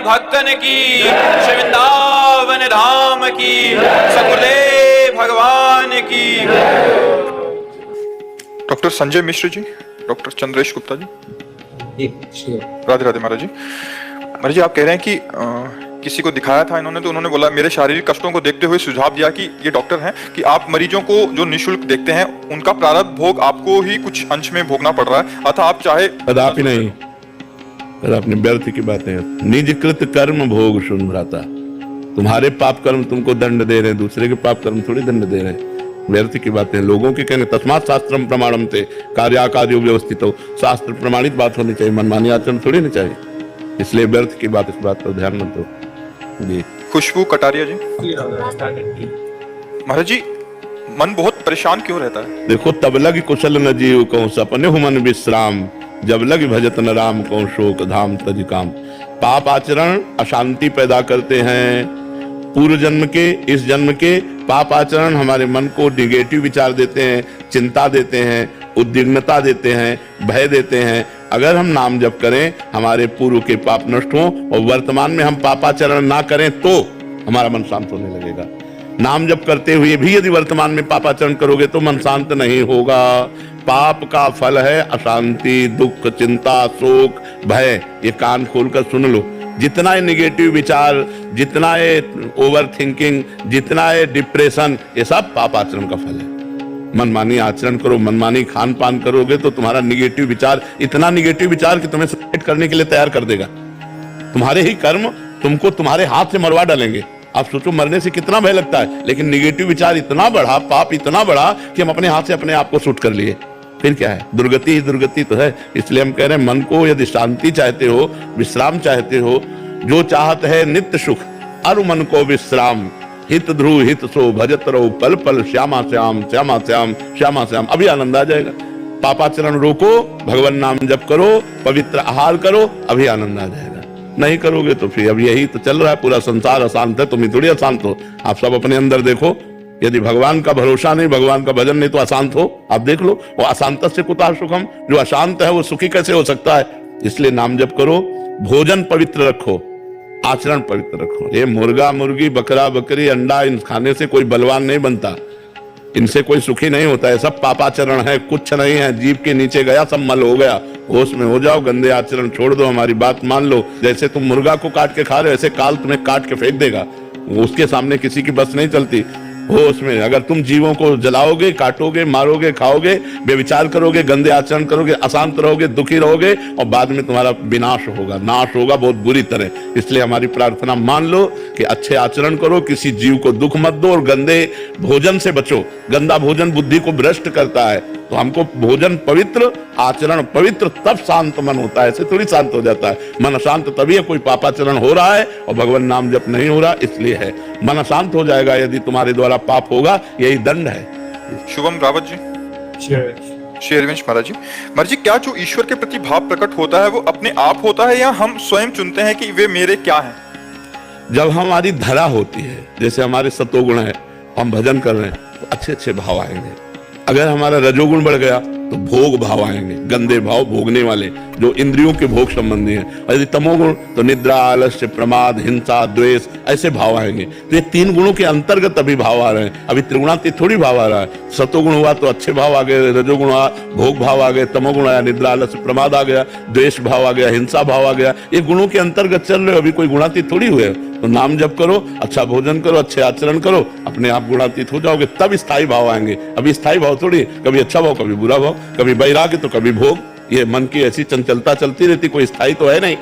भक्तन की, श्री वृंदावन धाम की, सतगुरुदेव भगवान की। डॉक्टर संजय मिश्र जी, डॉक्टर चंद्रेश गुप्ता जी, राधे राधे महाराज जी। महाराज जी, आप कह रहे हैं कि किसी को दिखाया था इन्होंने, तो उन्होंने बोला, मेरे शारीरिक कष्टों को देखते हुए सुझाव दिया कि ये डॉक्टर हैं, कि आप मरीजों को जो निःशुल्क देखते हैं उनका प्रारब्ध भोग आपको ही कुछ अंश में भोगना पड़ रहा है, अतः आप चाहे कदापि नहीं, कदापि व्यर्थ की बातें हैं। निजकृत कर्म भोग सुन भ्राता, तुम्हारे पाप कर्म तुमको दंड दे रहे हैं, दूसरे के पाप कर्म थोड़ी दंड दे रहे हैं। व्यर्थ की बातें, लोगों के कहने तस्मात् शास्त्रम प्रमाणम थे कार्याकार्यो व्यवस्थित हो, शास्त्र प्रमाणित बात होनी चाहिए, मनमानी आचरण थोड़ी नहीं चाहिए, इसलिए व्यर्थ की बात, इस बात पर ध्यान मत दो जी। खुशबू कटारिया जी, महाराज जी, मन बहुत परेशान क्यों रहता है? देखो, तब लग कुशल न जीव कहूं सपने हूं मन विश्राम, जब लग भजत न राम कहूं शोक धाम तज काम। पाप आचरण अशांति पैदा करते हैं, पूर्व जन्म के, इस जन्म के पाप आचरण हमारे मन को निगेटिव विचार देते हैं, चिंता देते हैं, उद्विग्नता देते हैं, भय देते हैं। अगर हम नाम जप करें, हमारे पूर्व के पाप नष्ट हों और वर्तमान में हम पापाचरण ना करें तो हमारा मन शांत होने लगेगा। नाम जप करते हुए भी यदि वर्तमान में पापाचरण करोगे तो मन शांत नहीं होगा। पाप का फल है अशांति, दुख, चिंता, शोक, भय। ये कान खोलकर सुन लो, जितना है निगेटिव विचार, जितना है ओवर थिंकिंग, जितना है डिप्रेशन, ये सब पाप आचरण का फल है। मनमानी आचरण करो, मनमानी खान पान करोगे तो तुम्हारा निगेटिव विचार, इतना निगेटिव विचार कि तुम्हें सुसाइड करने के लिए तैयार कर देगा। तुम्हारे ही कर्म तुमको तुम्हारे हाथ से मरवा डालेंगे। आप सोचो, मरने से कितना भय लगता है, लेकिन निगेटिव विचार इतना बढ़ा, पाप इतना बढ़ा कि हम अपने हाथ से अपने आप को शूट कर लिए। फिर क्या है? दुर्गति ही दुर्गति तो है। इसलिए हम कह रहे हैं, मन को यदि शांति चाहते हो, विश्राम चाहते हो, जो चाहत है नित्य सुख, अरु मन को विश्राम, हित ध्रुव हित सो भजत रहो पल पल श्यामा श्याम, श्यामा श्याम, श्यामा श्याम। अभी आनंद आ जाएगा। पापाचरण रोको, भगवान नाम जप करो, पवित्र आहार करो, अभी आनंद आ जाएगा। नहीं करोगे तो फिर अब यही तो चल रहा है, पूरा संसार अशांत है, तुम ही थोड़ी अशांत हो। आप सब अपने अंदर देखो, यदि भगवान का भरोसा नहीं, भगवान का भजन नहीं, तो अशांत हो। आप देख लो, वो अशांत से कुतः सुखम, जो अशांत है वो सुखी कैसे हो सकता है? इसलिए नाम जप करो, भोजन पवित्र रखो, आचरण पवित्र रखो। ये मुर्गा मुर्गी, बकरा बकरी, अंडा, इन खाने से कोई बलवान नहीं बनता, इनसे कोई सुखी नहीं होता है। सब पापाचरण है, कुछ नहीं है। जीभ के नीचे गया सब मल हो गया। होश में हो जाओ, गंदे आचरण छोड़ दो, हमारी बात मान लो। जैसे तुम मुर्गा को काट के खा रहे हो, ऐसे काल तुम्हें काट के फेंक देगा। उसके सामने किसी की बस नहीं चलती। होश में अगर तुम जीवों को जलाओगे, काटोगे, मारोगे, खाओगे, बेविचार करोगे, गंदे आचरण करोगे, अशांत रहोगे, दुखी रहोगे, और बाद में तुम्हारा विनाश होगा, नाश होगा बहुत बुरी तरह। इसलिए हमारी प्रार्थना मान लो कि अच्छे आचरण करो, किसी जीव को दुख मत दो, और गंदे भोजन से बचो। गंदा भोजन बुद्धि को भ्रष्ट करता है। तो हमको भोजन पवित्र, आचरण पवित्र, तब शांत मन होता है। ऐसे थोड़ी शांत हो जाता है। मन अशांत तभी है, कोई पापाचरण हो रहा है और भगवान नाम जप नहीं हो रहा, इसलिए है। मन अशांत हो जाएगा यदि तुम्हारे द्वारा पाप होगा, यही दंड है। शुभम रावत जी, शेरवंश महाराज जी। महाराज जी, क्या जो ईश्वर के प्रति भाव प्रकट होता है वो अपने आप होता है, या हम स्वयं चुनते हैं कि वे मेरे क्या हैं? जब हमारी धरा होती है, जैसे हमारे सतोगुण है, हम भजन कर रहे हैं तो अच्छे अच्छे भाव आएंगे। अगर हमारा रजोगुण बढ़ गया तो भोग भाव आएंगे, गंदे भाव, भोगने वाले, जो इंद्रियों के भोग संबंधी हैं। और यदि तमोगुण तो निद्रा, आलस्य, प्रमाद, हिंसा, द्वेष, ऐसे भाव आएंगे। तो ये तीन गुणों के अंतर्गत अभी भाव आ रहे हैं। अभी त्रिगुणातीत थोड़ी भाव आ रहा है। सतोगुण हुआ तो अच्छे भाव आ गए, रजोगुण हुआ भोग भाव आ गए, तमोगुण आया निद्रा, आलस्य, प्रमाद आ गया, द्वेष भाव आ गया, हिंसा भाव आ गया। ये गुणों के अंतर्गत चल रहे हो, अभी कोई गुणातीत थोड़ी हुए। तो नाम जप करो, अच्छा भोजन करो, अच्छे आचरण करो, अपने आप गुणातीत हो जाओगे, तब स्थायी भाव आएंगे। अभी स्थायी भाव थोड़ी, कभी अच्छा भाव, कभी बुरा भाव, कभी वैराग्य तो कभी भोग। ये मन की ऐसी चंचलता चलती रहती, कोई स्थायी तो है नहीं।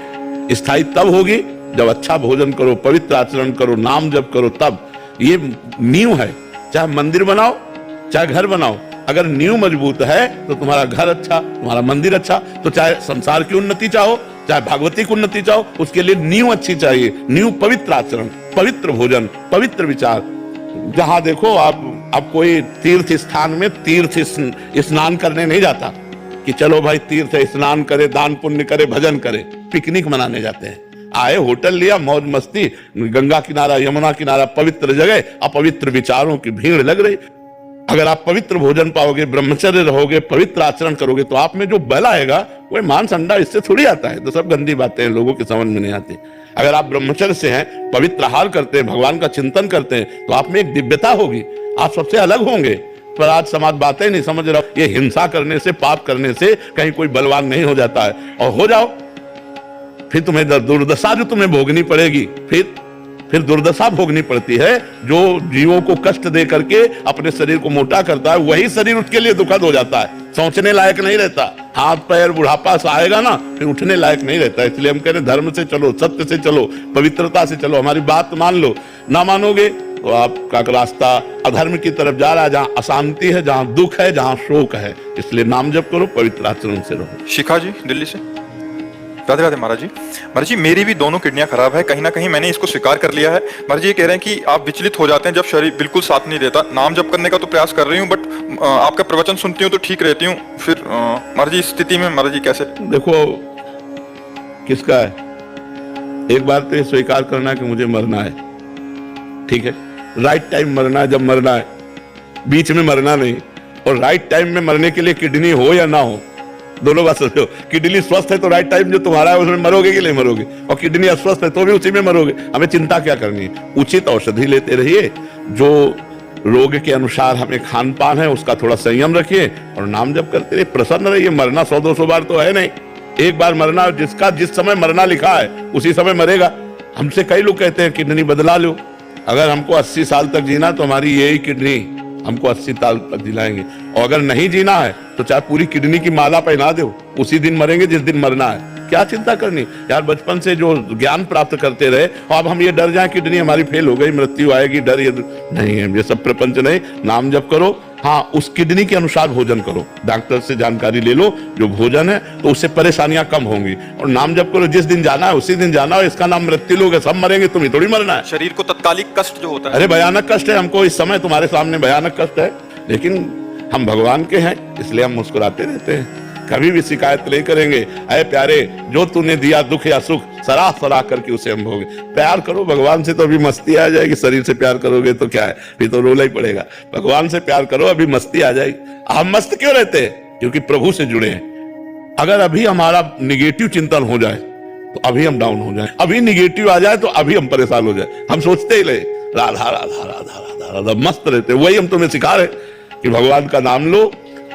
स्थायी तब होगी जब अच्छा भोजन करो, पवित्र आचरण करो, नाम जप करो, तब। ये नींव है। चाहे मंदिर बनाओ, चाहे घर बनाओ, अगर नींव मजबूत है तो तुम्हारा घर अच्छा, तुम्हारा मंदिर अच्छा। तो चाहे संसार की उन्नति चाहो, चाहे भागवती की उन्नति चाहो, उसके लिए नींव अच्छी चाहिए। नींव पवित्र आचरण, पवित्र भोजन, पवित्र विचार। जहां देखो, आप कोई तीर्थ स्थान में तीर्थ स्नान करने नहीं जाता कि चलो भाई तीर्थ स्नान करे, दान पुण्य करे, भजन करे। पिकनिक मनाने जाते हैं। आए, होटल लिया, मौज मस्ती, गंगा किनारा, यमुना किनारा, पवित्र जगह, अपवित्र विचारों की भीड़ लग रही। अगर आप पवित्र भोजन पाओगे, ब्रह्मचर्य रहोगे, पवित्र आचरण करोगे, तो आप में जो बल आएगा वो मांस अंडा इससे थोड़ी आता है। तो सब गंदी बातें हैं, लोगों के समझ में नहीं आती। अगर आप ब्रह्मचर्य से हैं, पवित्र आहार करते हैं, भगवान का चिंतन करते हैं, तो आप में एक दिव्यता होगी, आप सबसे अलग होंगे। पर आज समाज बातें नहीं समझ रहा। ये हिंसा करने से, पाप करने से कहीं कोई बलवान नहीं हो जाता है, और हो जाओ फिर तुम्हें दुर्दशा जो तुम्हें भोगनी पड़ेगी, फिर दुर्दशा भोगनी पड़ती है। जो जीवों को कष्ट दे करके अपने शरीर को मोटा करता है, वही शरीर उसके लिए दुखद हो जाता है, सोचने लायक नहीं रहता। हाथ पैर बुढ़ापा से आएगा ना, फिर उठने लायक नहीं रहता। इसलिए हम कह रहे धर्म से चलो, सत्य से चलो, पवित्रता से चलो, हमारी बात मान लो। ना मानोगे तो आपका रास्ता अधर्म की तरफ जा रहा है, जहां अशांति है, जहां दुख है, जहां शोक है। इसलिए नाम जप करो, पवित्र आचरण से रहो। शिखा जी दिल्ली से। राधे राधे महाराज जी। महाराज जी मेरी भी दोनों किडनियां खराब है, कहीं ना कहीं मैंने इसको स्वीकार कर लिया है। महाराज जी ये कह रहे हैं कि आप विचलित हो जाते हैं जब शरीर बिल्कुल साथ नहीं देता। नाम जप करने का तो प्रयास कर रही हूँ, बट आपका प्रवचन सुनती हूँ तो ठीक रहती हूँ। फिर महाराज जी इस स्थिति में महाराज जी कैसे? देखो किसका है, एक बार तो ये स्वीकार करना कि मुझे मरना है, ठीक है। राइट टाइम मरना है, जब मरना है, बीच में मरना नहीं। और राइट टाइम में मरने के लिए किडनी हो या ना हो, दोनों बात सोचो। किडनी स्वस्थ है तो राइट टाइम जो तुम्हारा है उसमें मरोगे कि नहीं मरोगे, और किडनी अस्वस्थ है तो भी उसी में मरोगे। हमें चिंता क्या करनी है, उचित औषधि लेते रहिए, जो रोग के अनुसार हमें खान पान है उसका थोड़ा संयम रखिए, और नाम जप करते रहिए, प्रसन्न रहिए। मरना 100-200 बार तो है नहीं, एक बार मरना। जिसका जिस समय मरना लिखा है उसी समय मरेगा। हमसे कई लोग कहते हैं किडनी बदला लो। अगर हमको 80 साल तक जीना तो हमारी यही किडनी हमको 80 साल तक जिलाएंगे, और अगर नहीं जीना है तो चाहे पूरी किडनी की माला पहना दो, उसी दिन मरेंगे जिस दिन मरना है। क्या चिंता करनी यार, बचपन से जो ज्ञान प्राप्त करते रहे, और अब हम ये डर जाए किडनी हमारी फेल हो गई, मृत्यु आएगी, डर ये नहीं है। ये सब प्रपंच नहीं। नाम जप करो, हाँ उस किडनी के अनुसार भोजन करो, डॉक्टर से जानकारी ले लो जो भोजन है, तो उससे परेशानियां कम होंगी। और नाम जप करो, जिस दिन जाना है उसी दिन जाना है। इसका नाम मृत्यु लोग है, सब मरेंगे, तुम्हें थोड़ी मरना है। शरीर को तत्कालिक कष्ट जो होता है, अरे भयानक कष्ट है हमको इस समय, तुम्हारे सामने भयानक कष्ट है, लेकिन हम भगवान के हैं इसलिए हम मुस्कुराते रहते हैं, कभी भी शिकायत नहीं करेंगे। अरे प्यारे, जो तूने दिया दुख या सुख सराह सराह करके उसे हम भोगे। प्यार करो भगवान से तो अभी मस्ती आ जाएगी, शरीर से प्यार करोगे तो क्या है, फिर तो रोना ही पड़ेगा। भगवान से प्यार करो, अभी मस्ती आ जाएगी। हम मस्त क्यों रहते हैं, क्योंकि प्रभु से जुड़े हैं। अगर अभी हमारा निगेटिव चिंतन हो जाए तो अभी हम डाउन हो जाए, अभी निगेटिव आ जाए तो अभी हम परेशान हो जाए। हम सोचते ही रहे राधा राधा राधा राधा राधा, मस्त रहते। वही हम तुम्हें सिखा रहे कि भगवान का नाम लो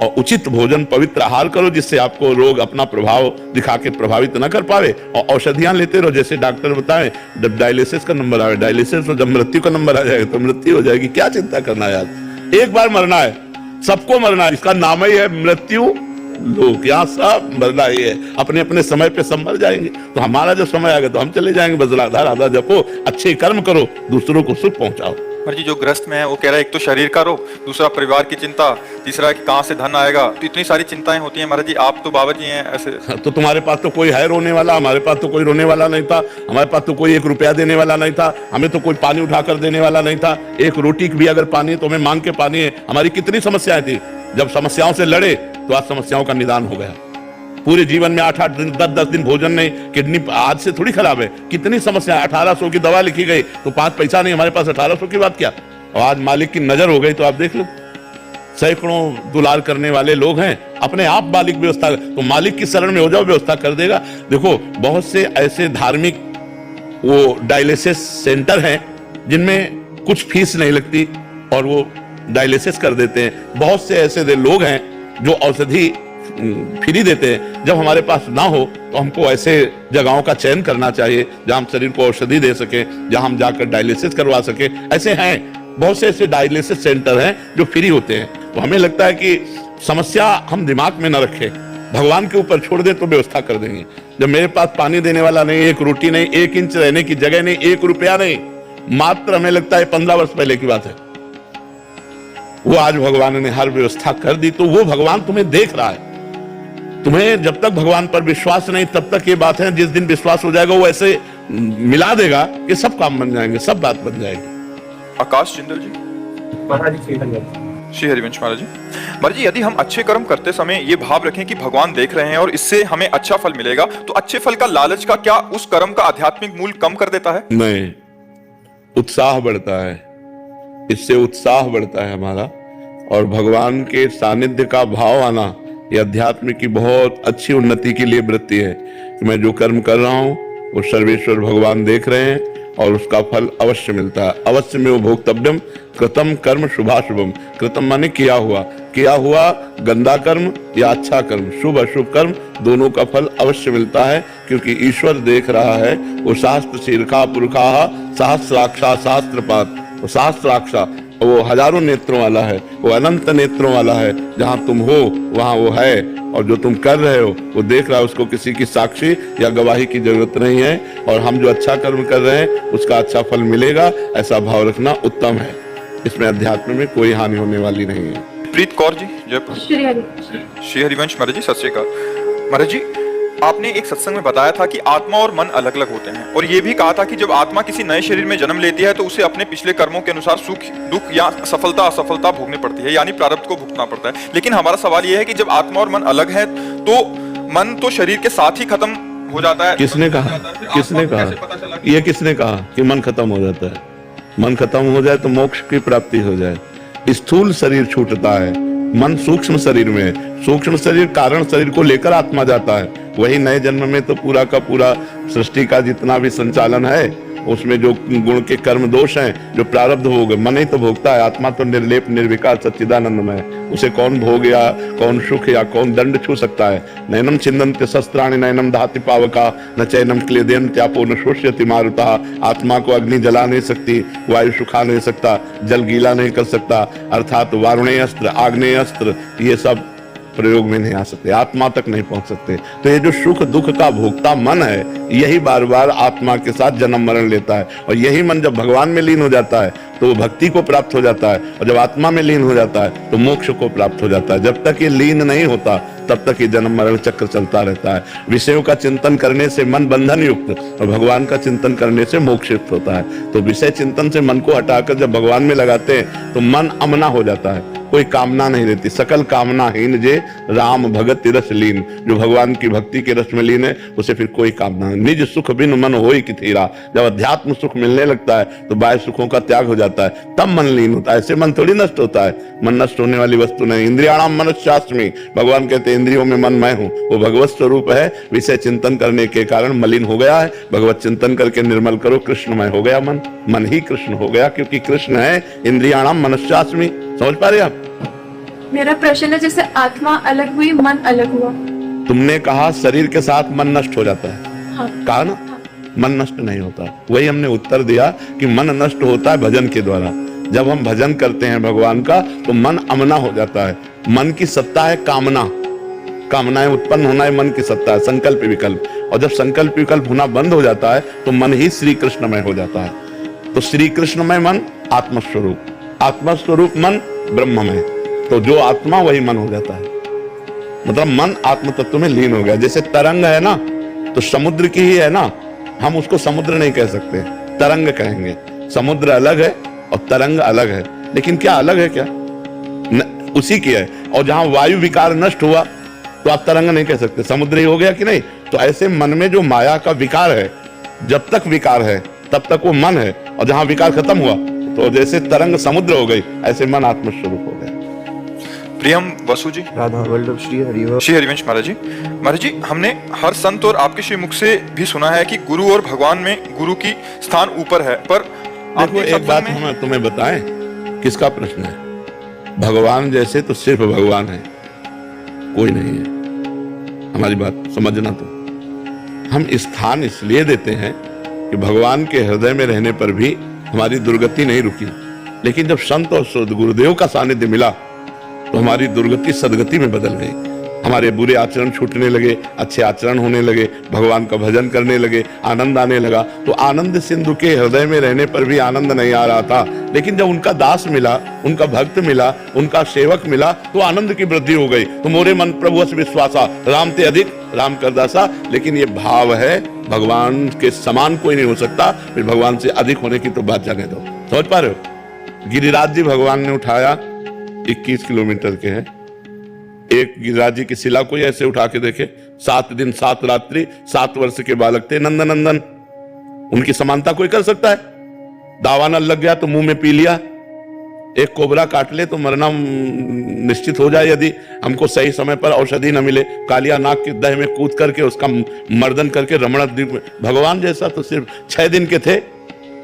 और उचित भोजन, पवित्र आहार करो, जिससे आपको रोग अपना प्रभाव दिखा के प्रभावित न कर पावे, और औषधियां लेते रहो। जैसे डॉक्टर बताए, जब डायलिसिस का नंबर आए डायलिसिस, और जब मृत्यु का नंबर आ जाएगा तो मृत्यु हो जाएगी। क्या चिंता करना है यार, एक बार मरना है, सबको मरना है, इसका नाम ही है मृत्यु लोग। यहाँ सब मरना ही है, अपने अपने समय पे सब मर जाएंगे। तो हमारा जब समय आएगा तो हम चले जाएंगे। बस राधा राधा जपो, अच्छे कर्म करो, दूसरों को सुख पहुंचाओ। जी जो ग्रस्त में है वो कह रहा है एक तो शरीर का रोग, दूसरा परिवार की चिंता, तीसरा कि कहाँ से धन आएगा। तो इतनी सारी चिंताएं होती हैं महाराज जी। आप तो बाबा जी हैं ऐसे। तो तुम्हारे पास तो कोई है रोने वाला, हमारे पास तो कोई रोने वाला नहीं था। हमारे पास तो कोई 1 रुपया देने वाला नहीं था, हमें तो कोई पानी उठाकर देने वाला नहीं था। एक रोटी भी अगर पानी है तो हमें मांग के पानी है। हमारी कितनी समस्याएं थी, जब समस्याओं से लड़े तो आज समस्याओं का निदान हो गया। पूरे जीवन में 8-8 दिन 10-10 दिन भोजन नहीं, किडनी आज से थोड़ी खराब है। कितनी समस्या, 1800 की दवा लिखी गई तो 5 पैसा नहीं, हमारे पास 1800 की बात क्या। और आज मालिक की नजर हो गई तो आप देख लो, सैकड़ों दुलार करने वाले लोग हैं, अपने आप मालिक व्यवस्था, तो मालिक की शरण में हो जाओ, व्यवस्था कर देगा। देखो बहुत से ऐसे धार्मिक वो डायलिसिस सेंटर हैं जिनमें कुछ फीस नहीं लगती और वो डायलिसिस कर देते हैं। बहुत से ऐसे लोग हैं जो औषधि फ्री देते हैं। जब हमारे पास ना हो तो हमको ऐसे जगहों का चयन करना चाहिए जहां हम शरीर को औषधि दे सके, जहां हम जाकर डायलिसिस करवा सके। ऐसे हैं बहुत से ऐसे डायलिसिस सेंटर हैं जो फ्री होते हैं। तो हमें लगता है कि समस्या हम दिमाग में न रखें, भगवान के ऊपर छोड़ दें तो व्यवस्था कर देंगे। जब मेरे पास पानी देने वाला नहीं, 1 रोटी नहीं, 1 इंच रहने की जगह नहीं, 1 रुपया नहीं, मात्र हमें लगता है 15 वर्ष पहले की बात है, वो आज भगवान ने हर व्यवस्था कर दी। तो वो भगवान तुम्हें देख रहा है। तुम्हें जब तक भगवान पर विश्वास नहीं तब तक ये बात है, जिस दिन विश्वास हो जाएगा वो ऐसे मिला देगा कि सब काम बन जाएंगे, सब बात बन जाएगी। आकाश जिंदल जी। श्री हरिवंश महाराज जी। महाराज जी यदि हम अच्छे कर्म करते समय ये भाव रखें कि भगवान देख रहे हैं और इससे हमें अच्छा फल मिलेगा, तो अच्छे फल का लालच का क्या उस कर्म का आध्यात्मिक मूल्य कम कर देता है? नहीं, उत्साह बढ़ता है, इससे उत्साह बढ़ता है हमारा, और भगवान के सानिध्य का भाव आना ये अध्यात्म की बहुत अच्छी उन्नति के लिए वृत्ति है। कि मैं जो कर्म कर रहा हूँ वो सर्वेश्वर भगवान देख रहे हैं और उसका फल अवश्य मिलता है। अवश्य में वो भोक्तव्यम कृतम कर्म शुभाशुभम। कृतम माने किया हुआ गंदा कर्म या अच्छा कर्म, शुभ अशुभ कर्म दोनों का फल अवश्य मिलता है, क्योंकि ईश्वर देख रहा है। वो शास्त्र शीर्षा पुरखा सहस्राक्षा शास्त्रपात, वो सहस्राक्षा वो हजारों नेत्रों वाला है, वो अनंत नेत्रों वाला है। जहां तुम हो वहां वो है, और जो तुम कर रहे हो वो देख रहा है। उसको किसी की साक्षी या गवाही की जरूरत नहीं है, और हम जो अच्छा कर्म कर रहे हैं उसका अच्छा फल मिलेगा, ऐसा भाव रखना उत्तम है। इसमें अध्यात्म में कोई हानि होने वाली नहीं है। प्रीत कौर जी जयपुर। श्री हरिवंश महाराज जी, सत श्री अकाल। महाराज जी, आपने एक सत्संग में बताया था कि आत्मा और मन अलग अलग होते हैं, और ये भी कहा था कि जब आत्मा किसी नए शरीर में जन्म लेती है तो उसे अपने पिछले कर्मों के अनुसार सुख दुख या सफलता असफलता भोगनी पड़ती है, यानी प्रारब्ध को भुगतना पड़ता है। लेकिन हमारा सवाल ये है कि जब आत्मा और मन अलग है तो मन तो शरीर के साथ ही खत्म हो जाता है। किसने कहा ये किसने कहा कि मन खत्म हो जाता है? मन खत्म हो जाए तो मोक्ष की प्राप्ति हो जाए। स्थूल शरीर छूटता है, मन सूक्ष्म शरीर में है। सूक्ष्म शरीर कारण शरीर को लेकर आत्मा जाता है। वही नए जन्म में तो पूरा का पूरा सृष्टि का जितना भी संचालन है उसमें जो गुण के कर्म दोष हैं, जो प्रारब्ध भोग, मन ही तो भोगता है। आत्मा तो निर्लेप निर्विकार सच्चिदानंद है। उसे कौन भोग या कौन सुख या कौन दंड छू सकता है? नैनम छिन्दन्ति शस्त्राणि नैनम दहति पावका न चैनम क्लेदयन् त्यापो न शोष्यति मारुतः। आत्मा को अग्नि जला नहीं सकती, वायु सुखा नहीं सकता, जल गीला नहीं कर सकता, अर्थात वारुणेय अस्त्र आग्नेय अस्त्र ये सब प्रयोग में नहीं आ सकते, आत्मा तक नहीं पहुंच सकते। तो ये जो सुख दुख का भोक्ता मन है, यही बार बार आत्मा के साथ जन्म मरण लेता है। और यही मन जब भगवान में लीन हो जाता है तो वो भक्ति को प्राप्त हो जाता है, और जब आत्मा में लीन हो जाता है तो मोक्ष को प्राप्त हो जाता है। जब तक ये लीन नहीं होता तब तक ये जन्म मरण चक्र चलता रहता है। विषयों का चिंतन करने से मन बंधन युक्त, और भगवान का चिंतन करने से मोक्ष युक्त होता है। तो विषय चिंतन से मन को हटाकर जब भगवान में लगाते हैं तो मन अमना हो जाता है, कोई कामना नहीं रहती। सकल कामनाहीन जे राम भगत रस लीन। जो भगवान की भक्ति के रस में लीन है उसे फिर कोई कामना नहीं। निज सुख बिन मन होई कि थीरा। जब अध्यात्म सुख मिलने लगता है तो बाह्य सुखों का त्याग हो जाता है, तब मन लीन होता है। ऐसे मन थोड़ी नष्ट होता है, मन नष्ट होने वाली वस्तु नहीं। इंद्रियाणाम मनश्चास्मि, भगवान कहते हैं इंद्रियों में मन मैं हूँ। वो भगवत स्वरूप है, विषय चिंतन करने के कारण मलिन हो गया है। भगवत चिंतन करके निर्मल करो, कृष्णमय हो गया मन, मन ही कृष्ण हो गया, क्योंकि कृष्ण है इंद्रियाणाम मनश्चास्मि। समझ पा रहे आप? मेरा प्रश्न है, जैसे आत्मा अलग हुई मन अलग हुआ। तुमने कहा शरीर के साथ मन नष्ट हो जाता है, हाँ। कहा ना? मन नष्ट नहीं होता। वही हमने उत्तर दिया कि मन नष्ट होता है भजन के द्वारा। जब हम भजन करते हैं भगवान का तो मन अमना हो जाता है। मन की सत्ता है कामना, कामनाएं उत्पन्न होना है मन की सत्ता है, संकल्प विकल्प। और जब संकल्प विकल्प होना बंद हो जाता है तो मन ही श्री कृष्णमय हो जाता है। तो श्री कृष्णमय मन आत्मस्वरूप, आत्मस्वरूप मन ब्रह्ममय। तो जो आत्मा वही मन हो जाता है, मतलब मन आत्म तत्व में लीन हो गया। जैसे तरंग है ना, तो समुद्र की ही है ना, हम उसको समुद्र नहीं कह सकते, तरंग कहेंगे। समुद्र अलग है और तरंग अलग है, लेकिन क्या अलग है क्या? उसी की है। और जहां वायु विकार नष्ट हुआ तो आप तरंग नहीं कह सकते, समुद्र ही हो गया कि नहीं? तो ऐसे मन में जो माया का विकार है, जब तक विकार है तब तक वो मन है, और जहां विकार खत्म हुआ तो जैसे तरंग समुद्र हो गई, ऐसे मन आत्मस्वरूप हो गया। प्रियम वसु जी, राधा वल्लभ श्री हरिवंश महाराज जी। महाराज जी, हमने हर संत और आपके श्री मुख से भी सुना है कि गुरु और भगवान में गुरु की स्थान ऊपर है, पर देखो एक बात हम तुम्हें बताएं, किसका प्रश्न है? भगवान जैसे तो सिर्फ भगवान है, कोई नहीं है। हमारी बात समझना। तो हम स्थान इसलिए देते हैं कि भगवान के हृदय में रहने पर भी हमारी दुर्गति नहीं रुकी, लेकिन जब संत और गुरुदेव का सानिध्य मिला तो हमारी दुर्गति सदगति में बदल गई। हमारे बुरे आचरण छूटने लगे, अच्छे आचरण होने लगे, भगवान का भजन करने लगे, आनंद आने लगा। तो आनंद सिंधु के हृदय में रहने पर भी आनंद नहीं आ रहा था, लेकिन जब उनका दास मिला, उनका भक्त मिला, उनका सेवक मिला, तो आनंद की वृद्धि हो गई। तो मोरे मन प्रभु अस विश्वासा, राम ते अधिक राम कर दासा। लेकिन ये भाव है, भगवान के समान कोई नहीं हो सकता, फिर भगवान से अधिक होने की तो बात जाने दो। समझ पा रहे हो? गिरिराज जी भगवान ने उठाया, 21 किलोमीटर के हैं। एक गिरिराज जी की शिला कोई ऐसे उठा के देखे, 7 दिन 7 रात्रि 7 वर्ष के बालक थे नंदनंदन। उनकी समानता कोई कर सकता है? दावानल लग गया तो मुंह में पी लिया। एक कोबरा काट ले तो मरना निश्चित हो जाए यदि हमको सही समय पर औषधि न मिले। कालिया नाग के दह में कूद करके उसका मर्दन करके रमण द्वीप में, भगवान जैसा तो सिर्फ 6 दिन के थे।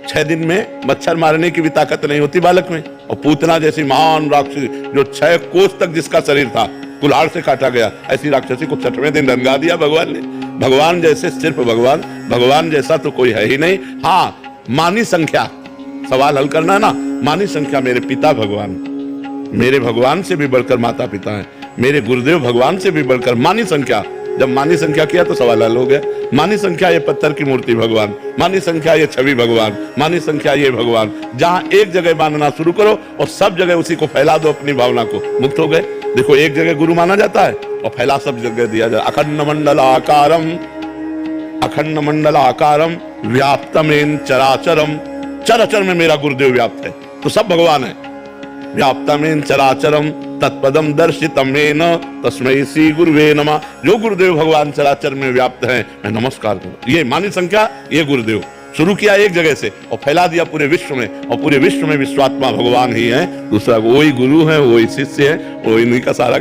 6 दिन में मच्छर मारने की भी ताकत नहीं होती बालक में। और पूतना जैसी महान राक्षसी जो 6 कोस तक जिसका शरीर था कुल्हाड़ से काटा गया, ऐसी राक्षसी को 6वें दिन रंगा दिया भगवान ने। भगवान जैसे सिर्फ भगवान, भगवान जैसा तो कोई है ही नहीं। हाँ, मानी संख्या, सवाल हल करना ना, मानी संख्या मेरे पिता भगवान, मेरे भगवान से भी बढ़कर माता पिता हैं, मेरे गुरुदेव भगवान से भी बढ़कर मानी संख्या। जब मानी संख्या किया तो सवाल हल हो गया। मानी संख्या ये पत्थर की मूर्ति भगवान, मानी संख्या ये छवि भगवान, मानी संख्या ये भगवान। जहां एक जगह मानना शुरू करो और सब जगह उसी को फैला दो, अपनी भावना को, मुक्त हो गए। देखो एक जगह गुरु माना जाता है और फैला सब जगह दिया जाता। अखंड मंडलाकारम, अखंड मंडलाकारम व्याप्तमेन चराचरम, चराचर में मेरा गुरुदेव व्याप्त है, तो सब भगवान है। व्याप्तमेन चराचरम तत्पदम दर्शितमेन तस्मै श्री गुरुवे नमः। जो गुरुदेव भगवान चराचर में व्याप्त है, मैं नमस्कार करूं। ये मानी संख्या, ये गुरुदेव शुरू किया एक जगह से और फैला दिया पूरे विश्व में, और पूरे विश्व में विश्वात्मा भगवान ही है। दूसरा वही गुरु है, वही शिष्य है, वही इन्हीं का सारा